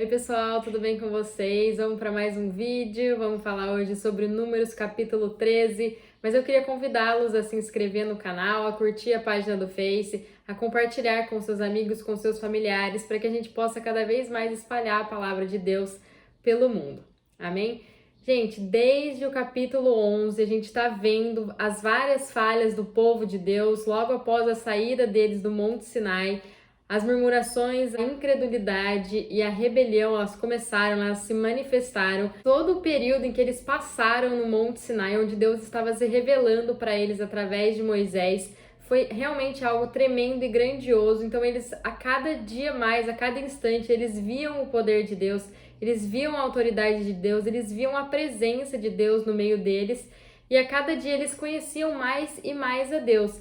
pessoal, tudo bem com vocês? Vamos para mais um vídeo, vamos falar hoje sobre Números capítulo 13, mas eu queria convidá-los a se inscrever no canal, a curtir a página do Face, a compartilhar com seus amigos, com seus familiares, para que a gente possa cada vez mais espalhar a palavra de Deus pelo mundo. Amém? Gente, desde o capítulo 11, a gente está vendo as várias falhas do povo de Deus logo após a saída deles do Monte Sinai. As murmurações, a incredulidade e a rebelião, elas começaram, elas se manifestaram. Todo o período em que eles passaram no Monte Sinai, onde Deus estava se revelando para eles através de Moisés, foi realmente algo tremendo e grandioso. Então eles, a cada dia mais, a cada instante, eles viam o poder de Deus, eles viam a autoridade de Deus, eles viam a presença de Deus no meio deles, e a cada dia eles conheciam mais e mais a Deus.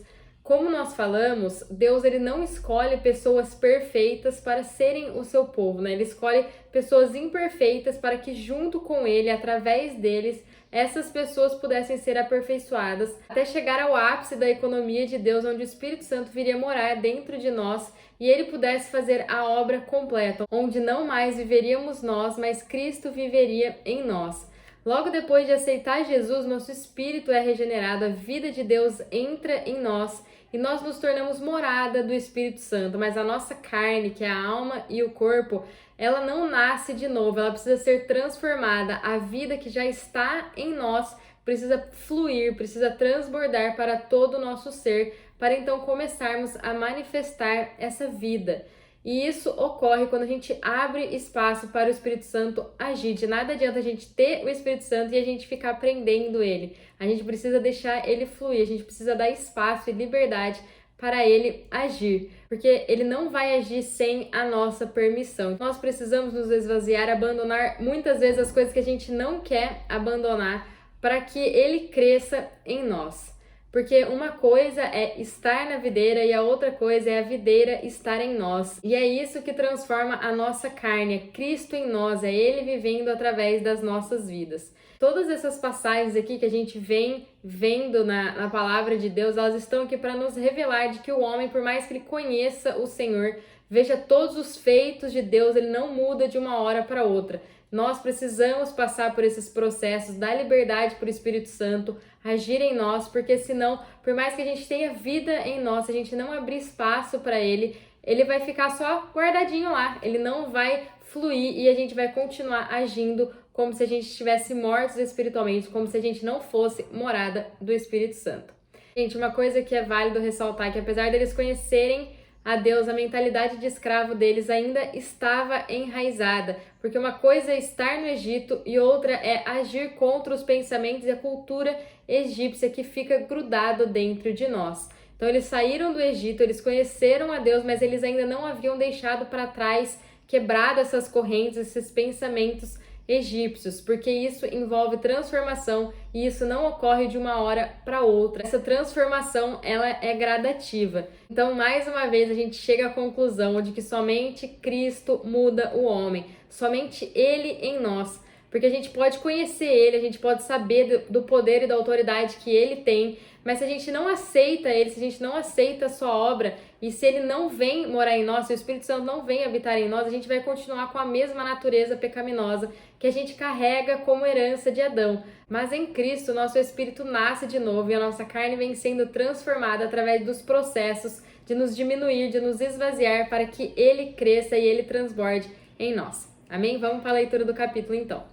Como nós falamos, Deus ele não escolhe pessoas perfeitas para serem o seu povo, né? Ele escolhe pessoas imperfeitas para que junto com ele, através deles, essas pessoas pudessem ser aperfeiçoadas até chegar ao ápice da economia de Deus, onde o Espírito Santo viria morar dentro de nós e ele pudesse fazer a obra completa, onde não mais viveríamos nós, mas Cristo viveria em nós. Logo depois de aceitar Jesus, nosso espírito é regenerado, a vida de Deus entra em nós e nós nos tornamos morada do Espírito Santo, mas a nossa carne, que é a alma e o corpo, ela não nasce de novo, ela precisa ser transformada. A vida que já está em nós precisa fluir, precisa transbordar para todo o nosso ser, para então começarmos a manifestar essa vida. E isso ocorre quando a gente abre espaço para o Espírito Santo agir. De nada adianta a gente ter o Espírito Santo e a gente ficar prendendo ele. A gente precisa deixar ele fluir, a gente precisa dar espaço e liberdade para ele agir, porque ele não vai agir sem a nossa permissão. Nós precisamos nos esvaziar, abandonar muitas vezes as coisas que a gente não quer abandonar para que ele cresça em nós. Porque uma coisa é estar na videira e a outra coisa é a videira estar em nós. E é isso que transforma a nossa carne, é Cristo em nós, é Ele vivendo através das nossas vidas. Todas essas passagens aqui que a gente vem vendo na palavra de Deus, elas estão aqui para nos revelar de que o homem, por mais que ele conheça o Senhor, veja todos os feitos de Deus, ele não muda de uma hora para outra. Nós precisamos passar por esses processos, dar liberdade para o Espírito Santo agir em nós, porque senão, por mais que a gente tenha vida em nós, se a gente não abrir espaço para ele, ele vai ficar só guardadinho lá, ele não vai fluir e a gente vai continuar agindo como se a gente estivesse mortos espiritualmente, como se a gente não fosse morada do Espírito Santo. Gente, uma coisa que é válido ressaltar é que apesar deles conhecerem a Deus, a mentalidade de escravo deles ainda estava enraizada, porque uma coisa é estar no Egito e outra é agir contra os pensamentos e a cultura egípcia que fica grudado dentro de nós. Então eles saíram do Egito, eles conheceram a Deus, mas eles ainda não haviam deixado para trás, quebrado essas correntes, esses pensamentos egípcios, porque isso envolve transformação e isso não ocorre de uma hora para outra. Essa transformação, ela é gradativa. Então, mais uma vez, a gente chega à conclusão de que somente Cristo muda o homem, somente Ele em nós, porque a gente pode conhecer Ele, a gente pode saber do poder e da autoridade que Ele tem, mas se a gente não aceita Ele, se a gente não aceita a sua obra, e se Ele não vem morar em nós, se o Espírito Santo não vem habitar em nós, a gente vai continuar com a mesma natureza pecaminosa que a gente carrega como herança de Adão. Mas em Cristo, nosso Espírito nasce de novo e a nossa carne vem sendo transformada através dos processos de nos diminuir, de nos esvaziar, para que Ele cresça e Ele transborde em nós. Amém? Vamos para a leitura do capítulo então.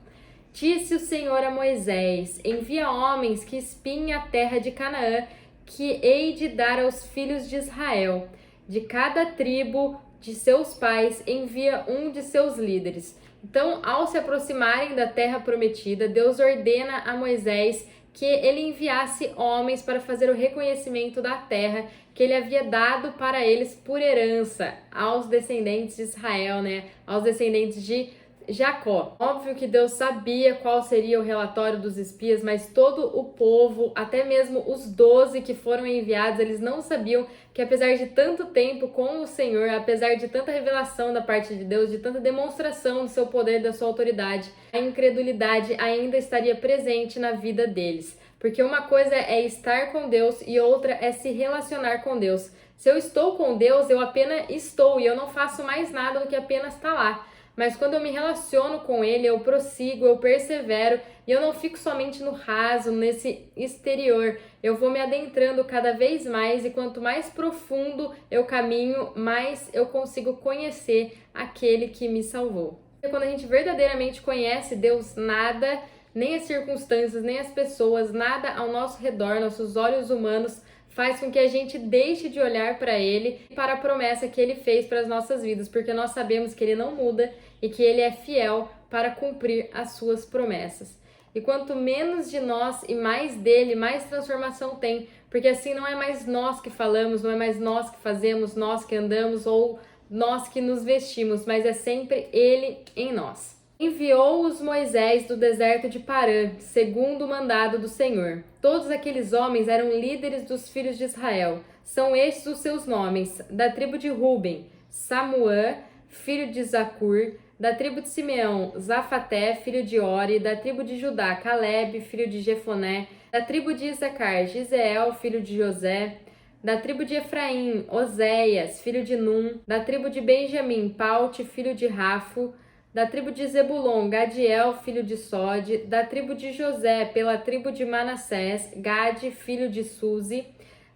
Disse o Senhor a Moisés: envia homens que espiem a terra de Canaã, que hei de dar aos filhos de Israel. De cada tribo de seus pais envia um de seus líderes. Então, ao se aproximarem da terra prometida, Deus ordena a Moisés que ele enviasse homens para fazer o reconhecimento da terra que ele havia dado para eles por herança aos descendentes de Israel, né? Aos descendentes de Jacó. Óbvio que Deus sabia qual seria o relatório dos espias, mas todo o povo, até mesmo os 12 que foram enviados, eles não sabiam que apesar de tanto tempo com o Senhor, apesar de tanta revelação da parte de Deus, de tanta demonstração do seu poder, da sua autoridade, a incredulidade ainda estaria presente na vida deles. Porque uma coisa é estar com Deus e outra é se relacionar com Deus. Se eu estou com Deus, eu apenas estou e eu não faço mais nada do que apenas estar lá. mas quando eu me relaciono com Ele, eu prossigo, eu persevero e eu não fico somente no raso, nesse exterior. Eu vou me adentrando cada vez mais e quanto mais profundo eu caminho, mais eu consigo conhecer aquele que me salvou. E quando a gente verdadeiramente conhece Deus, nada, nem as circunstâncias, nem as pessoas, nada ao nosso redor, nossos olhos humanos, faz com que a gente deixe de olhar para Ele e para a promessa que Ele fez para as nossas vidas, porque nós sabemos que Ele não muda e que Ele é fiel para cumprir as suas promessas. E quanto menos de nós e mais dele, mais transformação tem, porque assim não é mais nós que falamos, não é mais nós que fazemos, nós que andamos ou nós que nos vestimos, mas é sempre Ele em nós. Enviou-os Moisés do deserto de Parã, segundo o mandado do Senhor. Todos aqueles homens eram líderes dos filhos de Israel. São estes os seus nomes: da tribo de Ruben, Samuã, filho de Zacur; da tribo de Simeão, Zafaté, filho de Ori; da tribo de Judá, Calebe, filho de Jefoné; da tribo de Issacar, Giseel, filho de José; da tribo de Efraim, Oséias, filho de Num; da tribo de Benjamim, Paute, filho de Rafo; da tribo de Zebulon, Gadiel, filho de Sode; da tribo de José, pela tribo de Manassés, Gade, filho de Suzi;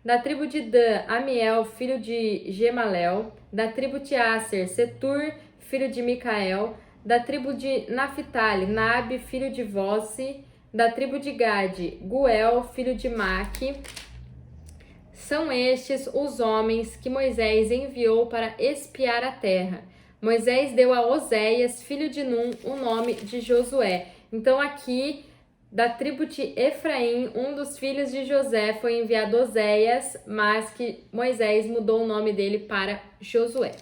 da tribo de Dan, Amiel, filho de Gemalel; da tribo de Aser, Setur, filho de Micael; da tribo de Naphtali, Nabe, filho de Vossi; da tribo de Gade, Guel, filho de Maque. São estes os homens que Moisés enviou para espiar a terra. Moisés deu a Oséias, filho de Num, o nome de Josué. Então aqui, da tribo de Efraim, um dos filhos de José foi enviado Oséias, mas que Moisés mudou o nome dele para Josué.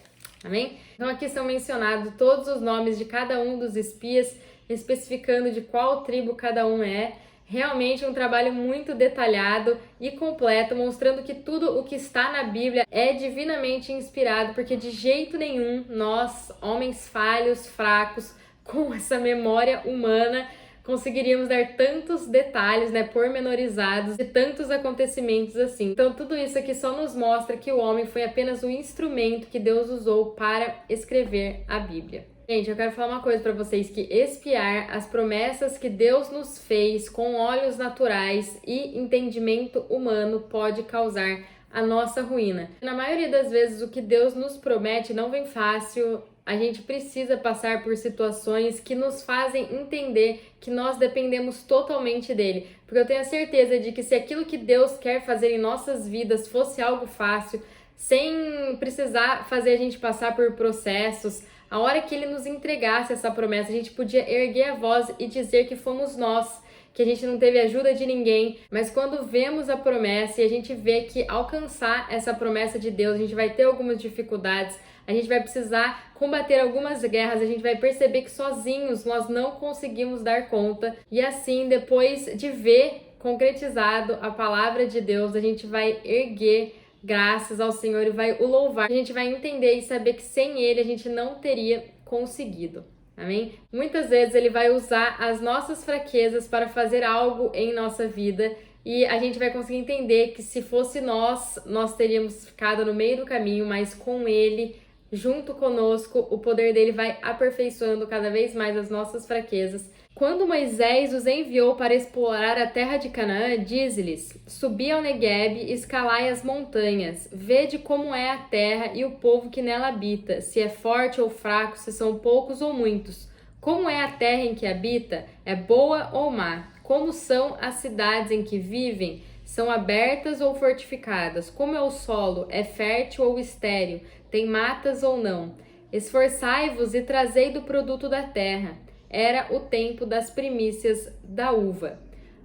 Amém? Então aqui são mencionados todos os nomes de cada um dos espias, especificando de qual tribo cada um é. Realmente um trabalho muito detalhado e completo, mostrando que tudo o que está na Bíblia é divinamente inspirado, porque de jeito nenhum nós, homens falhos, fracos, com essa memória humana, conseguiríamos dar tantos detalhes, pormenorizados de tantos acontecimentos assim. Então tudo isso aqui só nos mostra que o homem foi apenas um instrumento que Deus usou para escrever a Bíblia. Gente, eu quero falar uma coisa para vocês, que espiar as promessas que Deus nos fez com olhos naturais e entendimento humano pode causar a nossa ruína. Na maioria das vezes, o que Deus nos promete não vem fácil. A gente precisa passar por situações que nos fazem entender que nós dependemos totalmente dele. Porque eu tenho a certeza de que se aquilo que Deus quer fazer em nossas vidas fosse algo fácil, sem precisar fazer a gente passar por processos, a hora que ele nos entregasse essa promessa, a gente podia erguer a voz e dizer que fomos nós, que a gente não teve ajuda de ninguém. Mas quando vemos a promessa e a gente vê que alcançar essa promessa de Deus, a gente vai ter algumas dificuldades, a gente vai precisar combater algumas guerras, a gente vai perceber que sozinhos nós não conseguimos dar conta. E assim, depois de ver concretizado a palavra de Deus, a gente vai erguer graças ao Senhor e vai o louvar. A gente vai entender e saber que sem Ele a gente não teria conseguido. Amém? Muitas vezes Ele vai usar as nossas fraquezas para fazer algo em nossa vida e a gente vai conseguir entender que se fosse nós, nós teríamos ficado no meio do caminho, mas com Ele, junto conosco, o poder dele vai aperfeiçoando cada vez mais as nossas fraquezas. Quando Moisés os enviou para explorar a terra de Canaã, diz-lhes: Subi ao Neguebe, escalai as montanhas, vede como é a terra e o povo que nela habita, se é forte ou fraco, se são poucos ou muitos. Como é a terra em que habita? É boa ou má? Como são as cidades em que vivem? São abertas ou fortificadas? Como é o solo? É fértil ou estéril? Tem matas ou não? Esforçai-vos e trazei do produto da terra. Era o tempo das primícias da uva.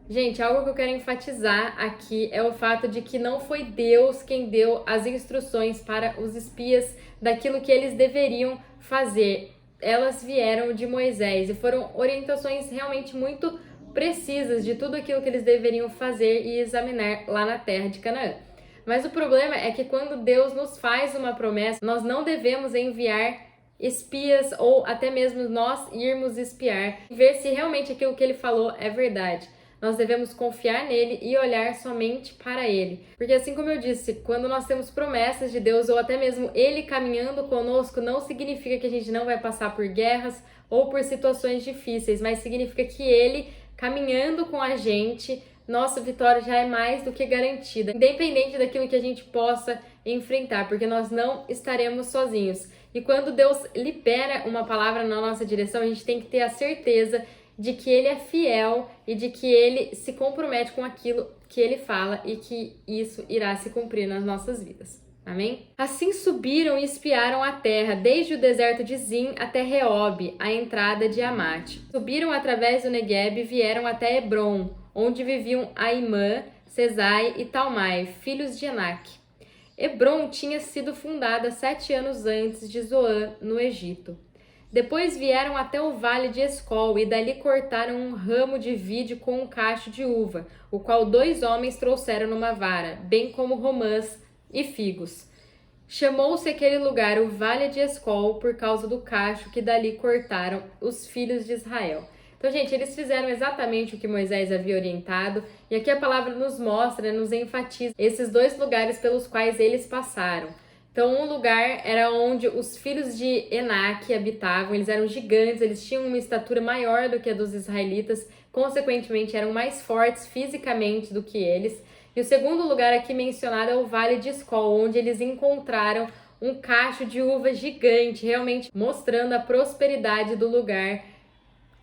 Gente, algo que eu quero enfatizar aqui é o fato de que não foi Deus quem deu as instruções para os espias daquilo que eles deveriam fazer. Elas vieram de Moisés e foram orientações realmente muito precisas de tudo aquilo que eles deveriam fazer e examinar lá na terra de Canaã. Mas o problema é que quando Deus nos faz uma promessa, nós não devemos enviar espias ou até mesmo nós irmos espiar e ver se realmente aquilo que ele falou é verdade. nós devemos confiar nele e olhar somente para ele. Porque assim como eu disse, quando nós temos promessas de Deus ou até mesmo ele caminhando conosco, não significa que a gente não vai passar por guerras ou por situações difíceis, mas significa que ele caminhando com a gente, nossa vitória já é mais do que garantida, independente daquilo que a gente possa enfrentar, porque nós não estaremos sozinhos. E quando Deus libera uma palavra na nossa direção, a gente tem que ter a certeza de que ele é fiel e de que ele se compromete com aquilo que ele fala e que isso irá se cumprir nas nossas vidas. Amém? Assim subiram e espiaram a terra, desde o deserto de Zin até Reob, a entrada de Amate. Subiram através do Negueb e vieram até Hebron, onde viviam Aimã, Sesai e Talmai, filhos de Enaque. Hebron tinha sido fundada 7 anos antes de Zoan, no Egito. Depois vieram até o vale de Escol e dali cortaram um ramo de vide com um cacho de uva, o qual 2 homens trouxeram numa vara, bem como romãs e figos. Chamou-se aquele lugar o Vale de Escol por causa do cacho que dali cortaram os filhos de Israel. Então, gente, eles fizeram exatamente o que Moisés havia orientado, e aqui a palavra nos mostra, nos enfatiza esses 2 lugares pelos quais eles passaram. Então, um lugar era onde os filhos de Enaque habitavam, eles eram gigantes, eles tinham uma estatura maior do que a dos israelitas, consequentemente eram mais fortes fisicamente do que eles. E o segundo lugar aqui mencionado é o Vale de Escol, onde eles encontraram um cacho de uva gigante, realmente mostrando a prosperidade do lugar,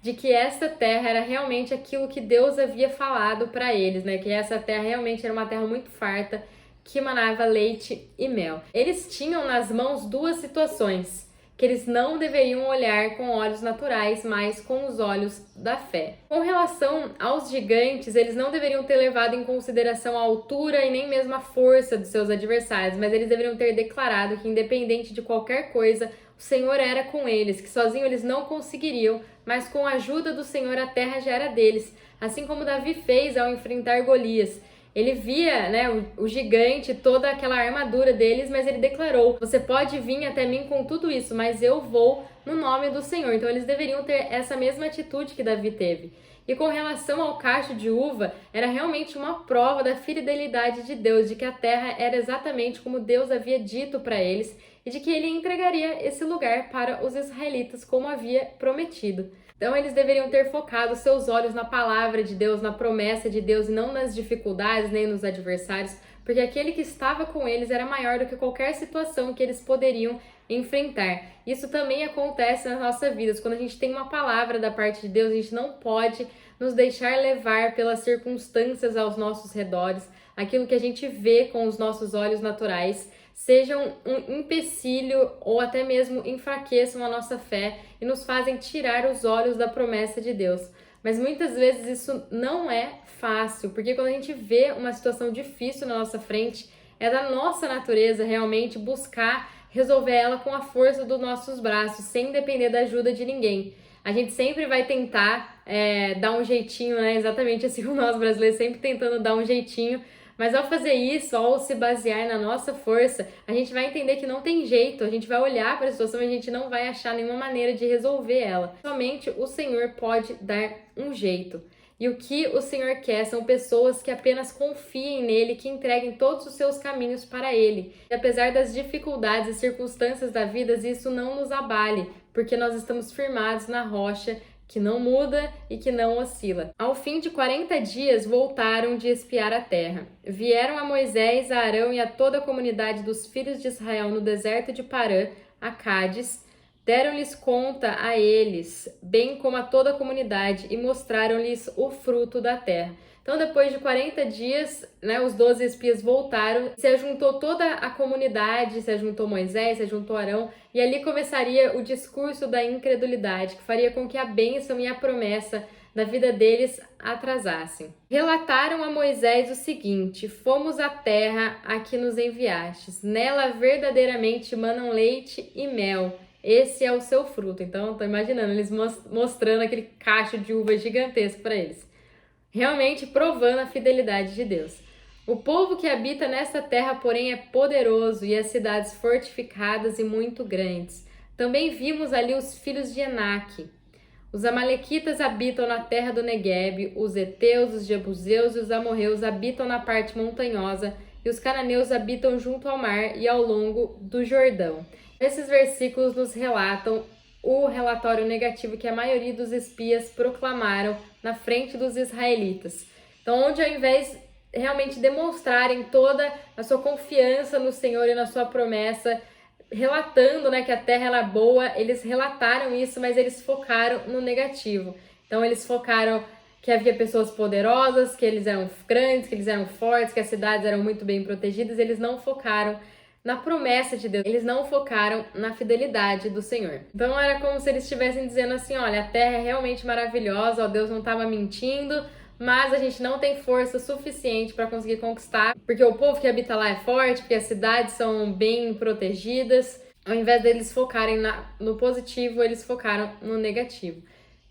de que esta terra era realmente aquilo que Deus havia falado para eles, né? Que essa terra realmente era uma terra muito farta, que manava leite e mel. Eles tinham nas mãos 2 situações, que eles não deveriam olhar com olhos naturais, mas com os olhos da fé. Com relação aos gigantes, eles não deveriam ter levado em consideração a altura e nem mesmo a força dos seus adversários, mas eles deveriam ter declarado que, independente de qualquer coisa, o Senhor era com eles, que sozinho eles não conseguiriam, mas com a ajuda do Senhor a terra já era deles, assim como Davi fez ao enfrentar Golias. Ele via, né, o gigante, toda aquela armadura deles, mas ele declarou: você pode vir até mim com tudo isso, mas eu vou no nome do Senhor. Então eles deveriam ter essa mesma atitude que Davi teve. E com relação ao cacho de uva, era realmente uma prova da fidelidade de Deus, de que a terra era exatamente como Deus havia dito para eles e de que ele entregaria esse lugar para os israelitas como havia prometido. Então eles deveriam ter focado seus olhos na palavra de Deus, na promessa de Deus e não nas dificuldades nem nos adversários, porque aquele que estava com eles era maior do que qualquer situação que eles poderiam enfrentar. Isso também acontece nas nossas vidas. Quando a gente tem uma palavra da parte de Deus, a gente não pode nos deixar levar pelas circunstâncias aos nossos redores, aquilo que a gente vê com os nossos olhos naturais, sejam um empecilho ou até mesmo enfraqueçam a nossa fé e nos fazem tirar os olhos da promessa de Deus. Mas muitas vezes isso não é fácil, porque quando a gente vê uma situação difícil na nossa frente, é da nossa natureza realmente buscar resolver ela com a força dos nossos braços, sem depender da ajuda de ninguém. A gente sempre vai tentar dar um jeitinho, né? Exatamente assim como nós brasileiros, sempre tentando dar um jeitinho. Mas ao fazer isso, ao se basear na nossa força, a gente vai entender que não tem jeito, a gente vai olhar para a situação e a gente não vai achar nenhuma maneira de resolver ela. Somente o Senhor pode dar um jeito. E o que o Senhor quer são pessoas que apenas confiem nele, que entreguem todos os seus caminhos para ele. E apesar das dificuldades e circunstâncias da vida, isso não nos abale, porque nós estamos firmados na rocha que não muda e que não oscila. Ao fim de 40 dias, voltaram de espiar a terra. Vieram a Moisés, a Arão e a toda a comunidade dos filhos de Israel no deserto de Parã, a Cádiz, deram-lhes conta a eles, bem como a toda a comunidade, e mostraram-lhes o fruto da terra. Então, depois de 40 dias, né, os 12 espias voltaram, se ajuntou toda a comunidade, se ajuntou Moisés, se ajuntou Arão, e ali começaria o discurso da incredulidade, que faria com que a bênção e a promessa da vida deles atrasassem. Relataram a Moisés o seguinte: fomos à terra a que nos enviastes, nela verdadeiramente manam leite e mel, esse é o seu fruto. Então, estou imaginando eles mostrando aquele cacho de uva gigantesco para eles. Realmente provando a fidelidade de Deus. O povo que habita nessa terra, porém, é poderoso e as cidades fortificadas e muito grandes. Também vimos ali os filhos de Enaque. Os amalequitas habitam na terra do Neguebe, os heteus, os jebuseus e os amorreus habitam na parte montanhosa, e os cananeus habitam junto ao mar e ao longo do Jordão. Esses versículos nos relatam o relatório negativo que a maioria dos espias proclamaram na frente dos israelitas. Então, onde ao invés realmente demonstrarem toda a sua confiança no Senhor e na sua promessa, relatando, né, que a terra era boa, eles relataram isso, mas eles focaram no negativo. Então, eles focaram que havia pessoas poderosas, que eles eram grandes, que eles eram fortes, que as cidades eram muito bem protegidas. Eles não focaram na promessa de Deus, eles não focaram na fidelidade do Senhor. Então era como se eles estivessem dizendo assim, olha, a terra é realmente maravilhosa, ó, Deus não estava mentindo, mas a gente não tem força suficiente para conseguir conquistar, porque o povo que habita lá é forte, porque as cidades são bem protegidas. Ao invés deles focarem no positivo, eles focaram no negativo.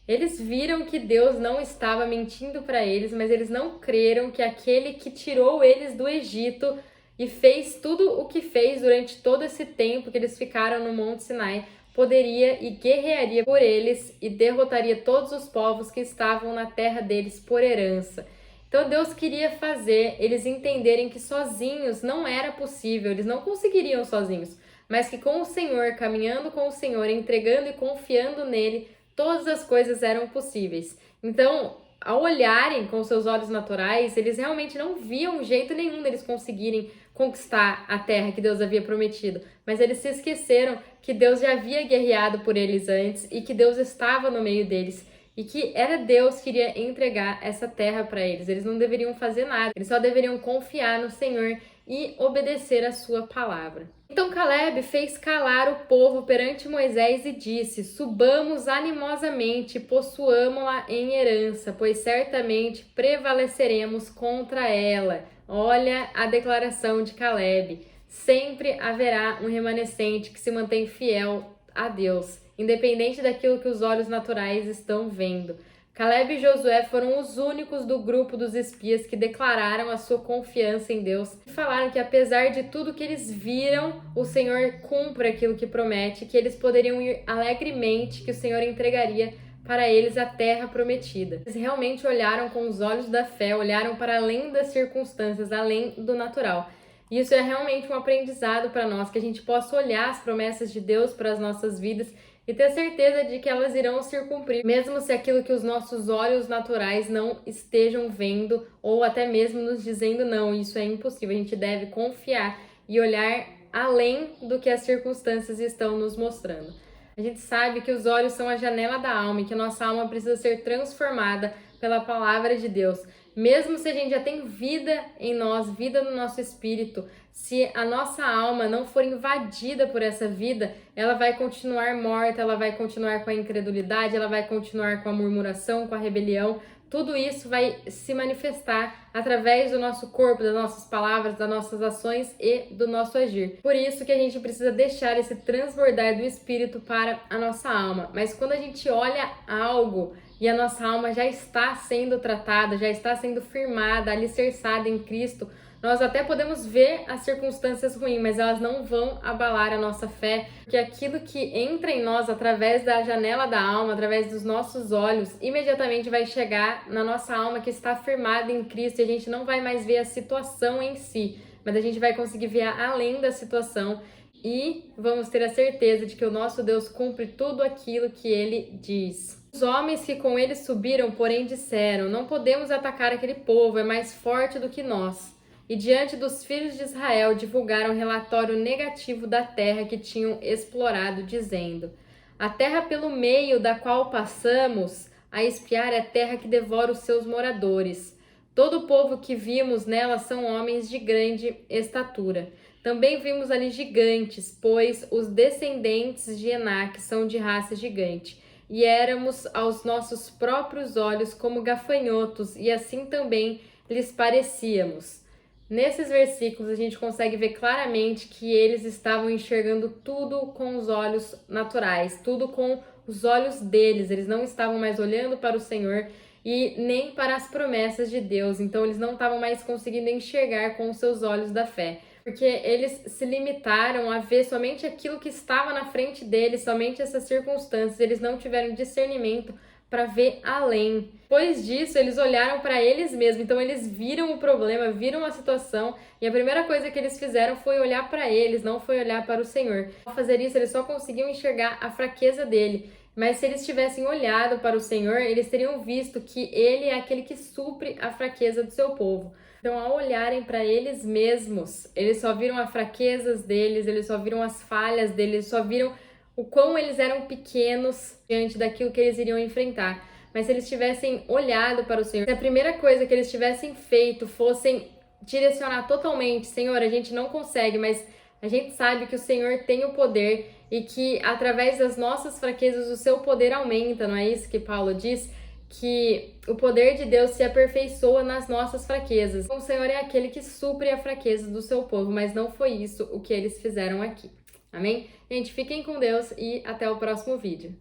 Eles viram que Deus não estava mentindo para eles, mas eles não creram que aquele que tirou eles do Egito e fez tudo o que fez durante todo esse tempo que eles ficaram no Monte Sinai, poderia e guerrearia por eles e derrotaria todos os povos que estavam na terra deles por herança. Então Deus queria fazer eles entenderem que sozinhos não era possível, eles não conseguiriam sozinhos, mas que com o Senhor, caminhando com o Senhor, entregando e confiando nele, todas as coisas eram possíveis. Então, ao olharem com seus olhos naturais, eles realmente não viam jeito nenhum deles conseguirem conquistar a terra que Deus havia prometido, mas eles se esqueceram que Deus já havia guerreado por eles antes e que Deus estava no meio deles e que era Deus que iria entregar essa terra para eles. Eles não deveriam fazer nada, eles só deveriam confiar no Senhor e obedecer a sua palavra. Então Caleb fez calar o povo perante Moisés e disse: subamos animosamente, possuamo-la em herança, pois certamente prevaleceremos contra ela. Olha a declaração de Caleb. Sempre haverá um remanescente que se mantém fiel a Deus, independente daquilo que os olhos naturais estão vendo. Caleb e Josué foram os únicos do grupo dos espias que declararam a sua confiança em Deus e falaram que apesar de tudo que eles viram, o Senhor cumpre aquilo que promete, que eles poderiam ir alegremente, que o Senhor entregaria para eles a terra prometida. Eles realmente olharam com os olhos da fé, olharam para além das circunstâncias, além do natural. E isso é realmente um aprendizado para nós, que a gente possa olhar as promessas de Deus para as nossas vidas e ter certeza de que elas irão se cumprir, mesmo se aquilo que os nossos olhos naturais não estejam vendo ou até mesmo nos dizendo não, isso é impossível. A gente deve confiar e olhar além do que as circunstâncias estão nos mostrando. A gente sabe que os olhos são a janela da alma e que a nossa alma precisa ser transformada pela palavra de Deus. Mesmo se a gente já tem vida em nós, vida no nosso espírito, se a nossa alma não for invadida por essa vida, ela vai continuar morta, ela vai continuar com a incredulidade, ela vai continuar com a murmuração, com a rebelião. Tudo isso vai se manifestar através do nosso corpo, das nossas palavras, das nossas ações e do nosso agir. Por isso que a gente precisa deixar esse transbordar do Espírito para a nossa alma. Mas quando a gente olha algo e a nossa alma já está sendo tratada, já está sendo firmada, alicerçada em Cristo, nós até podemos ver as circunstâncias ruins, mas elas não vão abalar a nossa fé, porque aquilo que entra em nós através da janela da alma, através dos nossos olhos, imediatamente vai chegar na nossa alma que está firmada em Cristo, e a gente não vai mais ver a situação em si, mas a gente vai conseguir ver além da situação e vamos ter a certeza de que o nosso Deus cumpre tudo aquilo que Ele diz. Os homens que com ele subiram, porém, disseram: não podemos atacar aquele povo, é mais forte do que nós. E diante dos filhos de Israel divulgaram um relatório negativo da terra que tinham explorado, dizendo: a terra pelo meio da qual passamos a espiar é a terra que devora os seus moradores. Todo o povo que vimos nela são homens de grande estatura. Também vimos ali gigantes, pois os descendentes de Enaque são de raça gigante. E éramos aos nossos próprios olhos como gafanhotos, e assim também lhes parecíamos. Nesses versículos a gente consegue ver claramente que eles estavam enxergando tudo com os olhos naturais, tudo com os olhos deles. Eles não estavam mais olhando para o Senhor e nem para as promessas de Deus. Então eles não estavam mais conseguindo enxergar com os seus olhos da fé, porque eles se limitaram a ver somente aquilo que estava na frente deles, somente essas circunstâncias. Eles não tiveram discernimento para ver além. Depois disso, eles olharam para eles mesmos, então eles viram o problema, viram a situação, e a primeira coisa que eles fizeram foi olhar para eles, não foi olhar para o Senhor. Ao fazer isso, eles só conseguiam enxergar a fraqueza dele. Mas se eles tivessem olhado para o Senhor, eles teriam visto que Ele é aquele que supre a fraqueza do seu povo. Então, ao olharem para eles mesmos, eles só viram as fraquezas deles, eles só viram as falhas deles, só viram o quão eles eram pequenos diante daquilo que eles iriam enfrentar. Mas se eles tivessem olhado para o Senhor, se a primeira coisa que eles tivessem feito fossem direcionar totalmente, Senhor, a gente não consegue, mas a gente sabe que o Senhor tem o poder e que através das nossas fraquezas o seu poder aumenta, não é isso que Paulo diz? Que o poder de Deus se aperfeiçoa nas nossas fraquezas. Então, o Senhor é aquele que supre a fraqueza do seu povo, mas não foi isso o que eles fizeram aqui. Amém? Gente, fiquem com Deus e até o próximo vídeo.